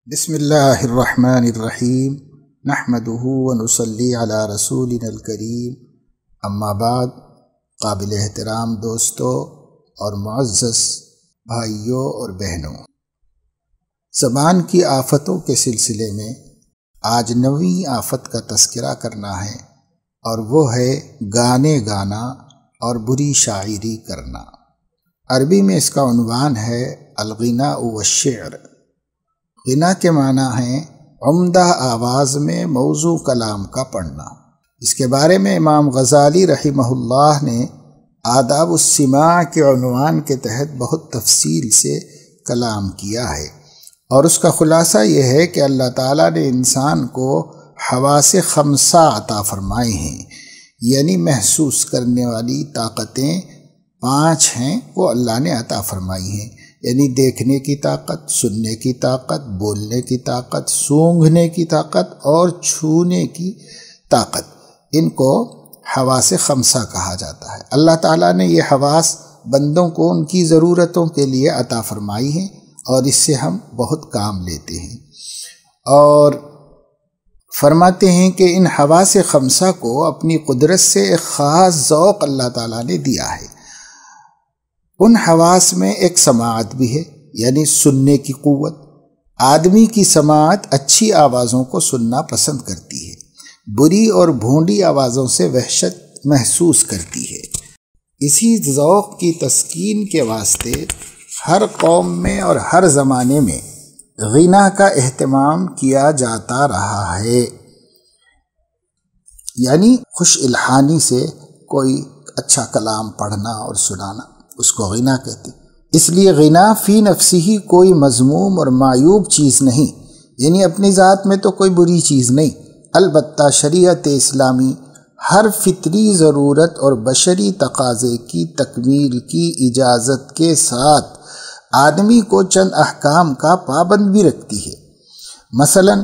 بسم اللہ الرحمن الرحیم نحمدہ ونصلی علی رسولنا الکریم اما بعد، قابل احترام دوستوں اور معزز بھائیوں اور بہنوں، زبان کی آفتوں کے سلسلے میں آج نویں آفت کا تذکرہ کرنا ہے، اور وہ ہے گانے گانا اور بری شاعری کرنا۔ عربی میں اس کا عنوان ہے الغناء والشعر۔ غنا کے معنی ہیں عمدہ آواز میں موزوں کلام کا پڑھنا۔ اس کے بارے میں امام غزالی رحمہ اللہ نے آداب السماع کے عنوان کے تحت بہت تفصیل سے کلام کیا ہے، اور اس کا خلاصہ یہ ہے کہ اللہ تعالیٰ نے انسان کو حواس خمسہ عطا فرمائے ہیں، یعنی محسوس کرنے والی طاقتیں 5 ہیں وہ اللہ نے عطا فرمائی ہیں، یعنی دیکھنے کی طاقت، سننے کی طاقت، بولنے کی طاقت، سونگھنے کی طاقت اور چھونے کی طاقت۔ ان کو حواس خمسہ کہا جاتا ہے۔ اللہ تعالیٰ نے یہ حواس بندوں کو ان کی ضرورتوں کے لیے عطا فرمائی ہیں، اور اس سے ہم بہت کام لیتے ہیں، اور فرماتے ہیں کہ ان حواس خمسہ کو اپنی قدرت سے ایک خاص ذوق اللہ تعالیٰ نے دیا ہے۔ ان حواس میں ایک سماعت بھی ہے، یعنی سننے کی قوت۔ آدمی کی سماعت اچھی آوازوں کو سننا پسند کرتی ہے، بری اور بھونڈی آوازوں سے وحشت محسوس کرتی ہے۔ اسی ذوق کی تسکین کے واسطے ہر قوم میں اور ہر زمانے میں غنا کا اہتمام کیا جاتا رہا ہے، یعنی خوش الحانی سے کوئی اچھا کلام پڑھنا اور سنانا، اس کو غنا کہتے۔ اس لیے غنا فی نفسی ہی کوئی مذموم اور معیوب چیز نہیں، یعنی اپنی ذات میں تو کوئی بری چیز نہیں، البتہ شریعت اسلامی ہر فطری ضرورت اور بشری تقاضے کی تکمیل کی اجازت کے ساتھ آدمی کو چند احکام کا پابند بھی رکھتی ہے، مثلا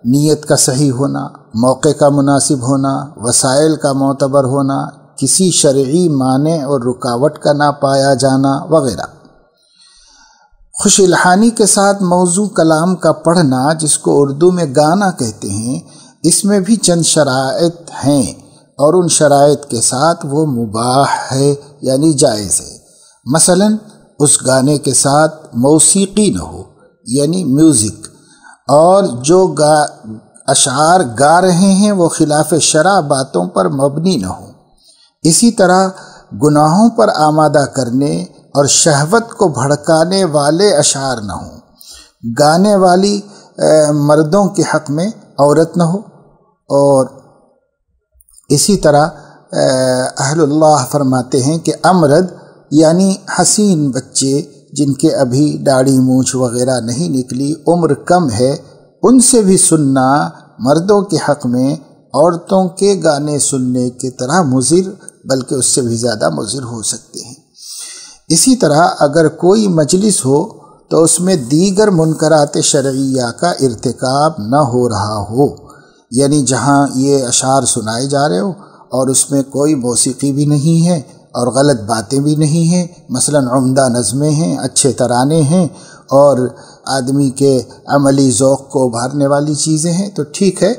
نیت کا صحیح ہونا، موقع کا مناسب ہونا، وسائل کا معتبر ہونا، کسی شرعی مانع اور رکاوٹ کا نہ پایا جانا وغیرہ۔ خوش الحانی کے ساتھ موزوں کلام کا پڑھنا، جس کو اردو میں گانا کہتے ہیں، اس میں بھی چند شرائط ہیں، اور ان شرائط کے ساتھ وہ مباح ہے، یعنی جائز ہے۔ مثلا اس گانے کے ساتھ موسیقی نہ ہو، یعنی میوزک، اور جو اشعار گا رہے ہیں وہ خلاف شرع باتوں پر مبنی نہ ہوں۔ اسی طرح گناہوں پر آمادہ کرنے اور شہوت کو بھڑکانے والے اشعار نہ ہوں۔ گانے والی مردوں کے حق میں عورت نہ ہو، اور اسی طرح اہل اللہ فرماتے ہیں کہ امرد یعنی حسین بچے جن کے ابھی داڑھی مونچھ وغیرہ نہیں نکلی، عمر کم ہے، ان سے بھی سننا مردوں کے حق میں عورتوں کے گانے سننے کی طرح مضر، بلکہ اس سے بھی زیادہ مضر ہو سکتے ہیں۔ اسی طرح اگر کوئی مجلس ہو تو اس میں دیگر منکرات شرعیہ کا ارتکاب نہ ہو رہا ہو، یعنی جہاں یہ اشعار سنائے جا رہے ہو اور اس میں کوئی موسیقی بھی نہیں ہے اور غلط باتیں بھی نہیں ہیں، مثلا عمدہ نظمیں ہیں، اچھے ترانے ہیں، اور آدمی کے عملی ذوق کو ابھارنے والی چیزیں ہیں، تو ٹھیک ہے،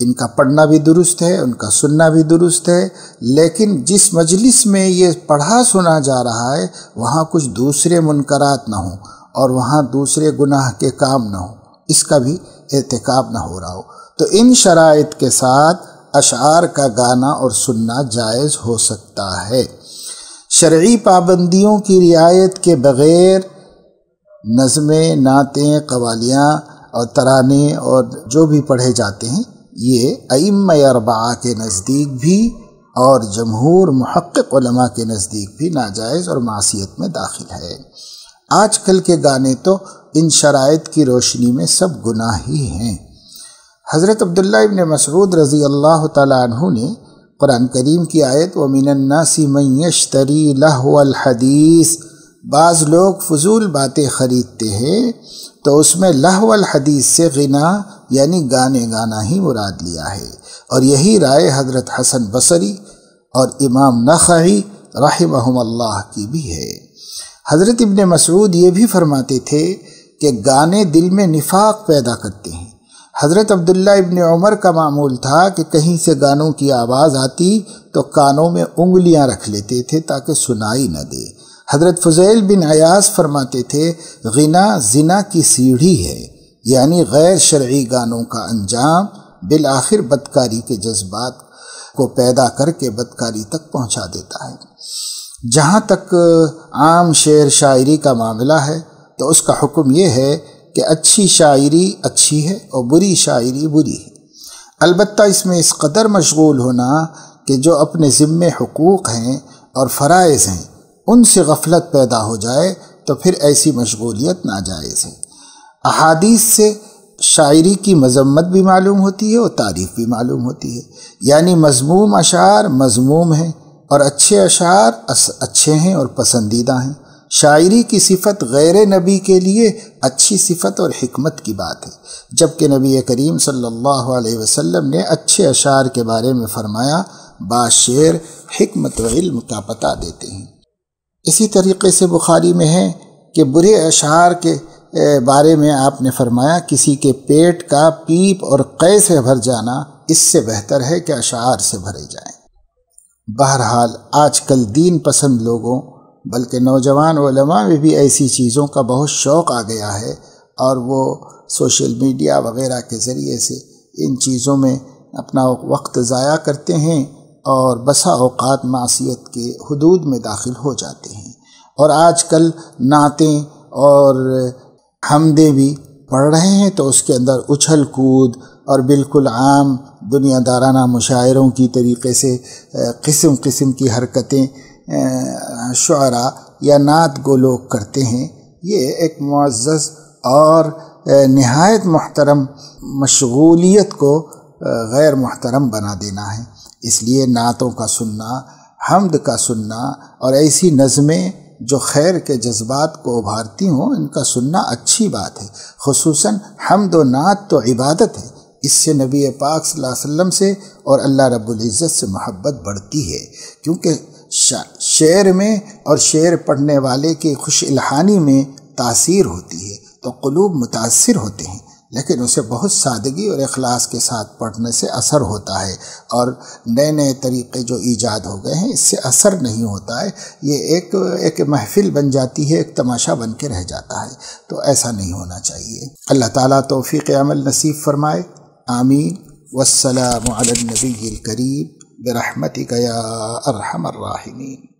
ان کا پڑھنا بھی درست ہے، ان کا سننا بھی درست ہے۔ لیکن جس مجلس میں یہ پڑھا سنا جا رہا ہے وہاں کچھ دوسرے منکرات نہ ہوں، اور وہاں دوسرے گناہ کے کام نہ ہوں، اس کا بھی ارتکاب نہ ہو رہا ہو، تو ان شرائط کے ساتھ اشعار کا گانا اور سننا جائز ہو سکتا ہے۔ شرعی پابندیوں کی رعایت کے بغیر نظمیں، نعتیں، قوالیاں اور ترانے اور جو بھی پڑھے جاتے ہیں، یہ ائمہ اربعہ کے نزدیک بھی اور جمہور محقق علماء کے نزدیک بھی ناجائز اور معصیت میں داخل ہے۔ آج کل کے گانے تو ان شرائط کی روشنی میں سب گناہ ہی ہیں۔ حضرت عبداللہ ابن مسعود رضی اللہ تعالیٰ عنہ نے قرآن کریم کی آیت وَمِنَ النَّاسِ مَن يَشْتَرِي لَهْوَ الْحَدِيثِ، بعض لوگ فضول باتیں خریدتے ہیں، تو اس میں لہو الحدیث سے غنا یعنی گانے گانا ہی مراد لیا ہے، اور یہی رائے حضرت حسن بصری اور امام نخعی رحمہم اللہ کی بھی ہے۔ حضرت ابن مسعود یہ بھی فرماتے تھے کہ گانے دل میں نفاق پیدا کرتے ہیں۔ حضرت عبداللہ ابن عمر کا معمول تھا کہ کہیں سے گانوں کی آواز آتی تو کانوں میں انگلیاں رکھ لیتے تھے تاکہ سنائی نہ دے۔ حضرت فضیل بن عیاض فرماتے تھے غنا زنا کی سیڑھی ہے، یعنی غیر شرعی گانوں کا انجام بالآخر بدکاری کے جذبات کو پیدا کر کے بدکاری تک پہنچا دیتا ہے۔ جہاں تک عام شعر شاعری کا معاملہ ہے تو اس کا حکم یہ ہے کہ اچھی شاعری اچھی ہے اور بری شاعری بری ہے، البتہ اس میں اس قدر مشغول ہونا کہ جو اپنے ذمے حقوق ہیں اور فرائض ہیں ان سے غفلت پیدا ہو جائے تو پھر ایسی مشغولیت ناجائز ہے۔ احادیث سے شاعری کی مذمت بھی معلوم ہوتی ہے اور تعریف بھی معلوم ہوتی ہے، یعنی مذموم اشعار مذموم ہیں اور اچھے اشعار اچھے ہیں اور پسندیدہ ہیں۔ شاعری کی صفت غیر نبی کے لیے اچھی صفت اور حکمت کی بات ہے، جبکہ نبی کریم صلی اللہ علیہ وسلم نے اچھے اشعار کے بارے میں فرمایا بعض شعر حکمت و علم کا پتہ دیتے ہیں۔ اسی طریقے سے بخاری میں ہے کہ برے اشعار کے بارے میں آپ نے فرمایا کسی کے پیٹ کا پیپ اور قے سے بھر جانا اس سے بہتر ہے کہ اشعار سے بھرے جائیں۔ بہرحال آج کل دین پسند لوگوں بلکہ نوجوان علماء میں بھی ایسی چیزوں کا بہت شوق آ گیا ہے اور وہ سوشل میڈیا وغیرہ کے ذریعے سے ان چیزوں میں اپنا وقت ضائع کرتے ہیں اور بسا اوقات معصیت کے حدود میں داخل ہو جاتے ہیں۔ اور آج کل نعتیں اور حمدیں بھی پڑھ رہے ہیں تو اس کے اندر اچھل کود اور بالکل عام دنیا دارانہ مشاعروں کی طریقے سے قسم قسم کی حرکتیں شعراء یا نعت گو لوگ کرتے ہیں۔ یہ ایک معزز اور نہایت محترم مشغولیت کو غیر محترم بنا دینا ہے۔ اس لیے نعتوں کا سننا، حمد کا سننا اور ایسی نظمیں جو خیر کے جذبات کو ابھارتی ہوں ان کا سننا اچھی بات ہے۔ خصوصاً حمد و نعت تو عبادت ہے، اس سے نبی پاک صلی اللہ علیہ وسلم سے اور اللہ رب العزت سے محبت بڑھتی ہے، کیونکہ شعر میں اور شعر پڑھنے والے کی خوش الحانی میں تاثیر ہوتی ہے تو قلوب متاثر ہوتے ہیں، لیکن اسے بہت سادگی اور اخلاص کے ساتھ پڑھنے سے اثر ہوتا ہے، اور نئے نئے طریقے جو ایجاد ہو گئے ہیں اس سے اثر نہیں ہوتا ہے، یہ ایک محفل بن جاتی ہے، ایک تماشا بن کے رہ جاتا ہے، تو ایسا نہیں ہونا چاہیے۔ اللہ تعالیٰ توفیق عمل نصیب فرمائے، آمین۔ والسلام علی النبی الکریم برحمتک یا ارحم الراحمین۔